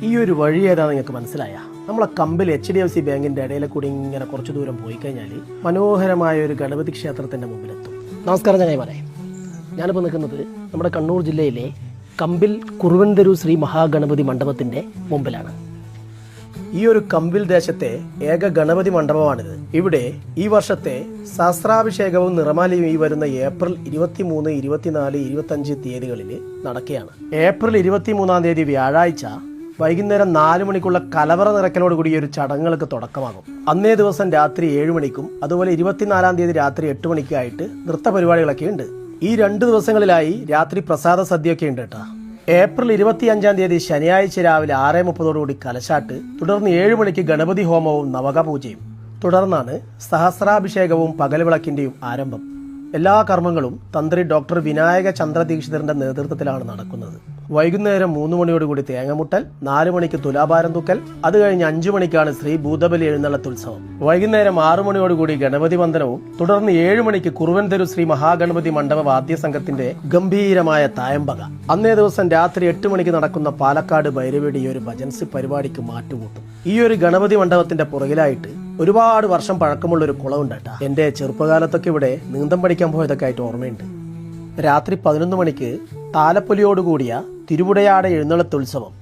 ഈ ഒരു വഴി ഏതാണെന്ന് നിങ്ങൾക്ക് മനസ്സിലായ? നമ്മളെ കമ്പിൽ HDFC ബാങ്കിന്റെ ഇടയിലെ കൂടി ഇങ്ങനെ കുറച്ചു ദൂരം പോയി കഴിഞ്ഞാൽ മനോഹരമായ ഒരു ഗണപതി ക്ഷേത്രത്തിന്റെ മുമ്പിലെത്തും. നമസ്കാരം ചങ്ങായിമാരെ, ഞാനിപ്പോൾ നിൽക്കുന്നത് നമ്മുടെ കണ്ണൂർ ജില്ലയിലെ കമ്പിൽ കുറുവൻതെരു ശ്രീ മഹാഗണപതി മണ്ഡപത്തിന്റെ മുമ്പിലാണ്. ഈ ഒരു കമ്പിൽ ദേശത്തെ ഏക ഗണപതി മണ്ഡപമാണിത്. ഇവിടെ ഈ വർഷത്തെ സഹസ്രാഭിഷേകവും നിറമാലയും ഈ വരുന്ന ഏപ്രിൽ 23, 24, 25 തീയതികളിൽ നടക്കുകയാണ്. ഏപ്രിൽ 23-ാം തീയതി വ്യാഴാഴ്ച വൈകുന്നേരം 4 മണിക്കുള്ള കലവറ നിറയ്ക്കലോടുകൂടി ഒരു ചടങ്ങുകൾക്ക് തുടക്കമാകും. അന്നേ ദിവസം രാത്രി 7 മണിക്കും അതുപോലെ 24-ാം തീയതി രാത്രി 8 മണിക്കായിട്ട് നൃത്ത പരിപാടികളൊക്കെ ഉണ്ട്. ഈ 2 ദിവസങ്ങളിലായി രാത്രി പ്രസാദ സദ്യയൊക്കെ ഉണ്ട് കേട്ടോ. ഏപ്രിൽ 25-ാം തീയതി ശനിയാഴ്ച രാവിലെ 6:30 കലശാട്ട്, തുടർന്ന് 7 മണിക്ക് ഗണപതി ഹോമവും നവക പൂജയും, തുടർന്നാണ് സഹസ്രാഭിഷേകവും പകൽവിളക്കിന്റെയും ആരംഭം. എല്ലാ കർമ്മങ്ങളും തന്ത്രി ഡോക്ടർ വിനായക ചന്ദ്രദീക്ഷിതറിന്റെ നേതൃത്വത്തിലാണ് നടക്കുന്നത്. വൈകുന്നേരം 3 മണിയോടുകൂടി തേങ്ങമുട്ടൽ, 4 മണിക്ക് തുലാഭാരം തൂക്കൽ, അത് കഴിഞ്ഞ് 5 മണിക്കാണ് ശ്രീ ഭൂതബലി എഴുന്നള്ളത്തുത്സവം. വൈകുന്നേരം 6 മണിയോടുകൂടി ഗണപതി വന്ദനവും, തുടർന്ന് 7 മണിക്ക് കുറുവൻതെരു ശ്രീ മഹാഗണപതി മണ്ഡപ വാദ്യ സംഘത്തിന്റെ ഗംഭീരമായ തായമ്പക. അന്നേ ദിവസം രാത്രി 8 മണിക്ക് നടക്കുന്ന പാലക്കാട് ഭൈരവിയുടെ ഈ ഒരു ഭജൻസ് പരിപാടിക്ക് മാറ്റുകൂട്ടും. ഈ ഒരു ഗണപതി മണ്ഡപത്തിന്റെ പുറകിലായിട്ട് ഒരുപാട് വർഷം പഴക്കമുള്ള ഒരു കുളമുണ്ട് കേട്ടാ. എന്റെ ചെറുപ്പകാലത്തൊക്കെ ഇവിടെ നീന്തം പഠിക്കാൻ പോയതൊക്കെ ആയിട്ട് ഓർമ്മയുണ്ട്. രാത്രി 11 മണിക്ക് താലപ്പൊലിയോടുകൂടിയ തിരുവുടയാട് എഴുന്നള്ളത്തുത്സവം,